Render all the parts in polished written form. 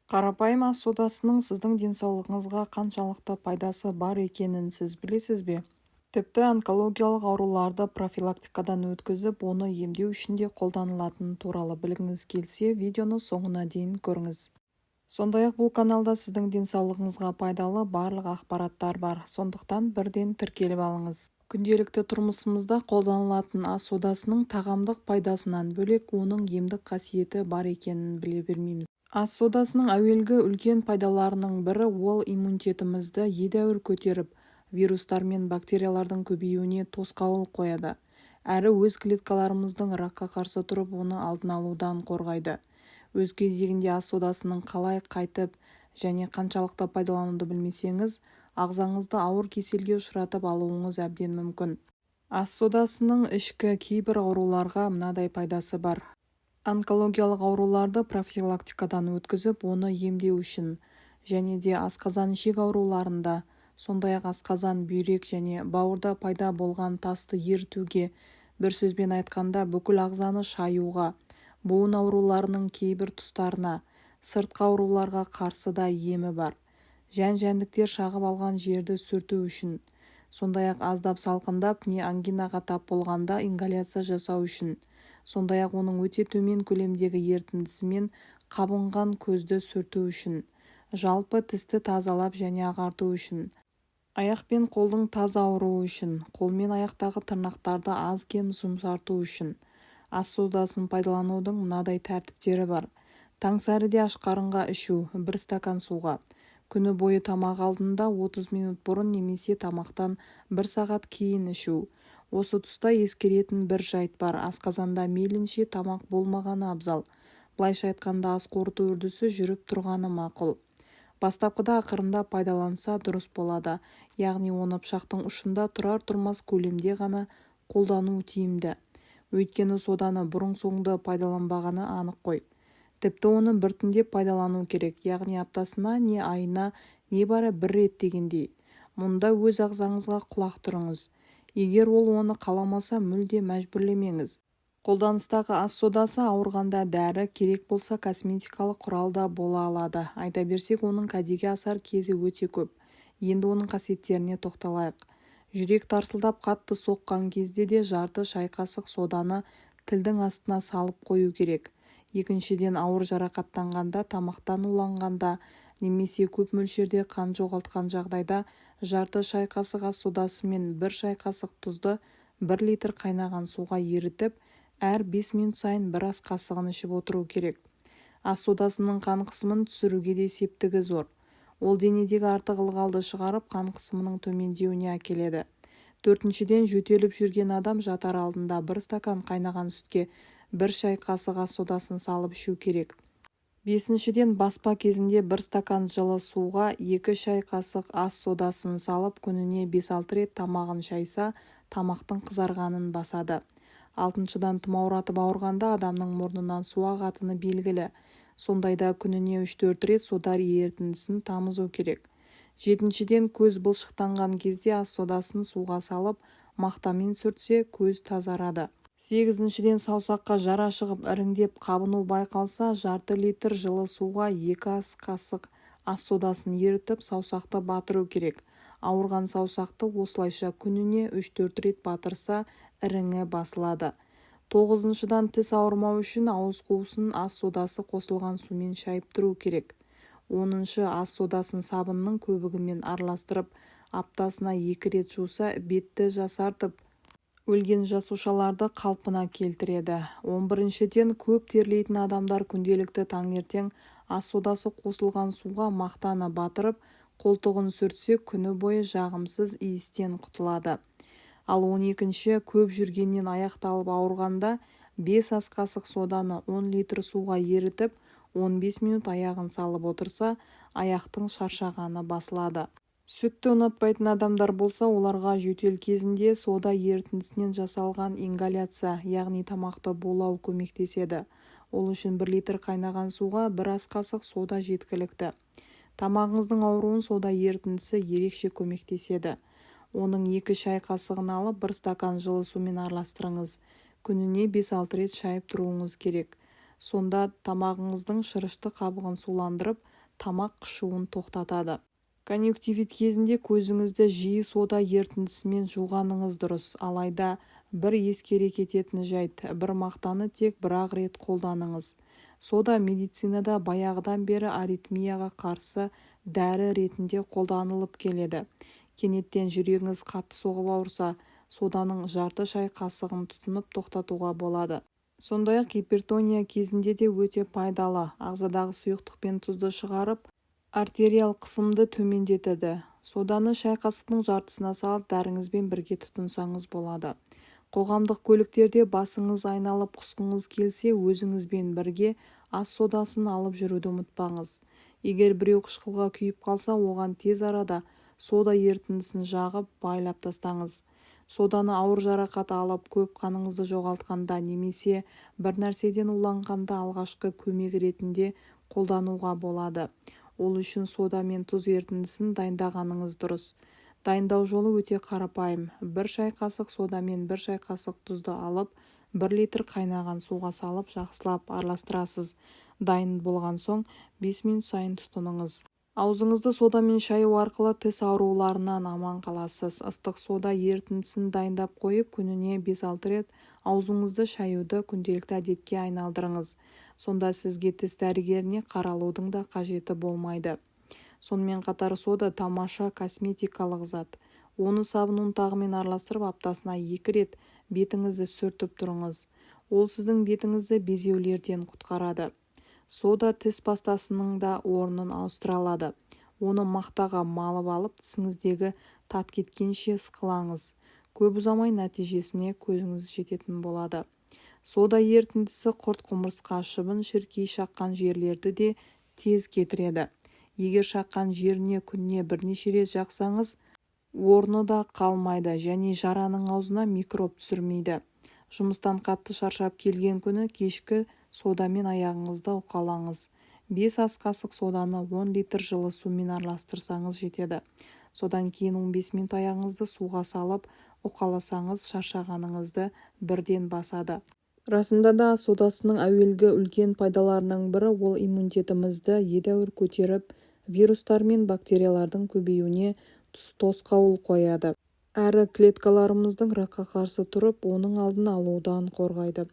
Қарапайым ас содасының сіздің денсаулығыңызға қаншалықты пайдасы бар екенін сіз білесіз бе? Тіпті онкологиялық ауруларды профилактикадан өткізіп, оны емдеу үшін де қолданылатыны туралы білгіңіз келсе, видеоны соңына дейін көріңіз. Сондай-ақ бұл каналда сіздің денсаулығыңызға пайдалы барлық ақпараттар бар, сондықтан бірден тіркеліп алыңыз. Күнделікті тұрмысымызда қолданылатын ас содасының тағамдық пайдасынан бөлек оның емдік қасиеті бар екенін біле бермейміз. Ас содасының әуелгі үлкен пайдаларының бірі ол иммунитетімізді едәуір көтеріп, вирустар мен бактериялардың көбеюіне тосқауыл қояды, әрі өз клеткаларымыздың ракқа қарсы тұрып, оны алдын алудан қорғайды. Өз кезегінде ас содасының қалай қайтып және қаншалықты пайдалануды білмесеңіз, ағзаңызды ауыр кеселге ұшыратып алуыңыз әбден мүмкін. Ас содасының ішкі кейбір ауруларға мынадай пайдасы бар. Онкологиялық ауруларды профилактикадан өткізіп, оны емдеу үшін, және де асқазан ішек ауруларында, сондай-ақ асқазан, бүйрек және бауырда пайда болған тасты ерітуге, бір сөзбен айтқанда бүкіл ағзаны шаюға, буын ауруларының кейбір тұстарына, сыртқы ауруларға қарсы да емі бар. Жәндіктер шағып алған жерді сүрту үшін, сондай-ақ аздап салқындап не ангинаға тап болғанда ингаляция жасау үшін, сондай-ақ оның өте төмен көлемдегі ерітіндісімен қабынған көзді сүрту үшін, жалпы тісті тазалап және ағарту үшін, аяқ пен қолдың таза ауруы үшін, қол мен аяқтағы тырнақтарды аз-кем жұмсарту үшін. Ас содасын пайдаланудың мынадай тәртіптері бар. Таңсәріде аш қарынға ішу, 1 стакан суға. Күні бойы тамақ алдында 30 минут бұрын немесе тамақтан 1 сағат кейін ішу. Осы тұста ескеретін бір жайт бар. Асқазанда мейлінше тамақ болмағаны абзал. Былайша айтқанда ас қорыту үрдісі жүріп тұрғаны мақұл. Бастапқыда ақырында пайдаланса дұрыс болады. Яғни оны пышақтың ұшында тұрар-тұрмас көлемде ғана қолдану тиімді. Өйткені соданы бұрын-соңды пайдаланбағаны анық қой. Тіпті оны біртіндеп пайдалану керек, яғни аптасына не айына небары 1 рет дегендей. Мұнда өз ағзаңызға құлақ тұрыңыз. Егер ол оны қаламаса, мүлде мәжбүрлемеңіз. Қолданыстағы ас содасы ауырғанда дәрі, керек болса косметикалық құрал да бола алады. Айта берсек, оның кәдеге асар кезі өте көп. Енді оның қасиеттеріне тоқталайық. Жүрек тарсылдап қатты соққан кезде де жарты шай қасық соданы тілдің астына салып қою керек. Екіншіден, ауыр жарақаттанғанда, тамақтан уланғанда, немесе көп мөлшерде қан жоғалтқан жағдайда жарты шай қасық ас содасы мен 1 шай қасық тұзды 1 литр қайнаған суға ерітіп, әр 5 минут сайын 1 ас қасығын ішіп отыру керек. Ас содасының қан қысымын түсіруге де септігі зор. Ол денедегі артық ылғалды шығарып, қан қысымының төмендеуіне әкеледі. 4-шіден, жөтеліп жүрген адам жатар алдында 1 стакан қайнаған сүтке 1 шай қасық ас содасын салып ішу керек. 5-шіден, баспа кезінде 1 стакан жылы суға 2 шай қасық ас содасын салып, күніне 5-6 рет тамағын шайса, тамақтың қызарғанын басады. 6-шыдан, тұмауратып ауырғанда адамның мұрнынан су ағатыны белгілі. Сондайда күніне 3-4 рет сода ерітіндісін тамызу керек. 7-шіден, көз бұлшықтанған кезде ас содасын суға салып, мақтамен сүртсе, көз тазарады. 8-шіден, саусаққа жара шығып іріңдеп қабыну байқалса, жарты литр жылы суға 2 ас қасық ас содасын ерітіп, саусақты батыру керек. Ауырған саусақты осылайша күніне 3-4 рет батырса, іріңі басылады. 9-шыдан, тіс ауырмау үшін ауыз қуысын ас содасы қосылған сумен шайып тұру керек. 10-шы, ас содасын сабынның көбігімен араластырып, аптасына 2 рет жуса, бетті жасартып, өлген жасушаларды қалпына келтіреді. 11-шіден, көп терлейтін адамдар күнделікті таңертең ас содасы қосылған суға мақтаны батырып, қолтығын сүртсе, күні бойы жағымсыз иістен құтылады. Ал 12-ші, көп жүргеннен аяқталып ауырғанда 5 ас қасық соданы 10 литр суға ерітіп, 15 минут аяғын салып отырса, аяқтың шаршағаны басылады. Сүтті ұнатпайтын адамдар болса, оларға жөтел кезінде сода ерітіндісінен жасалған ингаляция, яғни тамақты булау көмектеседі. Ол үшін 1 литр қайнаған суға 1 ас қасық сода жеткілікті. Тамағыңыздың ауруын сода ерітіндісі ерекше көмектеседі. Оның 2 шай қасығын алып, 1 стакан жылы сумен араластырыңыз. Күніне 5-6 рет шайып тұруыңыз керек. Сонда тамағыңыздың шырышты қабығын суландырып, тамақ қышуын тоқтатады. Конъюнктивит кезінде көзіңізді жиі сода ерітіндісімен жуғаныңыз дұрыс. Алайда бір ескере кететін жайт, бір мақтаны тек бір-ақ рет қолданыңыз. Сода медицинада баяғыдан бері аритмияға қарсы дәрі ретінде қолданылып келеді. Кенеттен жүрегіңіз қатты соғып ауырса, соданың жарты шай қасығын тұтынып тоқтатуға болады. Сондай-ақ гипертония кезінде де өте пайдалы. Ағзадағы сұйықтық пен тұзды шығарып, артериал қысымды төмендетеді. Соданы шай қасықтың жартысына салып, дәріңізбен бірге тұтынсаңыз болады. Қоғамдық көліктерде басыңыз айналып құсқыңыз келсе, өзіңізбен бірге ас содасын алып жүруді ұмытпаңыз. Егер біреу қышқылға күйіп қалса, оған тез арада сода ерітіндісін жағып, байлап тастаңыз. Соданы ауыр жарақат алып, көп қаныңызды жоғалтқанда немесе бір нәрседен уланғанда алғашқы көмек ретінде қолдануға болады. Ол үшін сода мен тұз ерітіндісін дайындағаныңыз дұрыс. Дайындау жолы өте қарапайым. 1 шай қасық сода мен 1 шай қасық тұзды алып, 1 литр қайнаған суға салып, жақсылап араластырасыз. Дайын болған соң 5 минут сайын тұтыныңыз. Аузыңызды содамен шаю арқылы тіс ауруларынан аман қаласыз. Ыстық сода ерітіндісін дайындап қойып, күніне 5-6 рет аузыңызды шаюды күнделікті әдетке айналдырыңыз. Сонда сізге тіс дәрігеріне қаралудың да қажеті болмайды. Сонымен қатар сода тамаша косметикалық зат. Оны сабын ұнтағымен араластырып, аптасына 2 рет бетіңізді сүртіп тұрыңыз. Ол сіздің бетіңізді безеулерден құтқарады. Сода тіс пастасының да орнын ауыстыра алады. Оны мақтаға малып алып, тісіңіздегі тат кеткенше ысқылаңыз. Көп ұзамай нәтижесіне көзіңіз жететін болады. Сода ерітіндісі құрт-құмырсқа, шыбын-шіркей шаққан жерлерді де тез кетіреді. Егер шаққан жеріне күніне бірнеше рет жақсаңыз, орны да қалмайды және жараның аузына микроб түсірмейді. Жұмыстан қатты шаршап келген күні кешкі содамен аяғыңызды уқалаңыз. 5 ас қасық соданы 10 литр жылы сумен араластырсаңыз жетеді. Содан кейін 15 минут аяғыңызды суға салып уқаласаңыз шаршағаныңызды бірден басады. Расында да содасының әуелгі үлкен пайдаларының бірі ол иммунитетімізді едәуір көтеріп, вирустар мен бактериялардың көбеюіне тосқауыл қояды. Әрі клеткаларымыздың ракқа қарсы тұрып, оның алдын алудан қорғайды.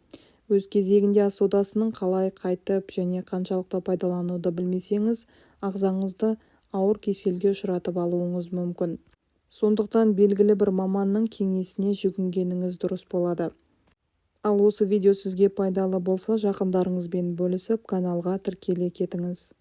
Өз кезегінде ас содасының қалай қайтып және қаншалықты пайдалануды білмесеңіз, ағзаңызды ауыр кеселге ұшыратып алуыңыз мүмкін. Сондықтан белгілі бір маманның кеңесіне жүгінгеніңіз дұрыс болады. Ал осы видео сізге пайдалы болса, жақындарыңызбен бөлісіп, каналға тіркеле кетіңіз.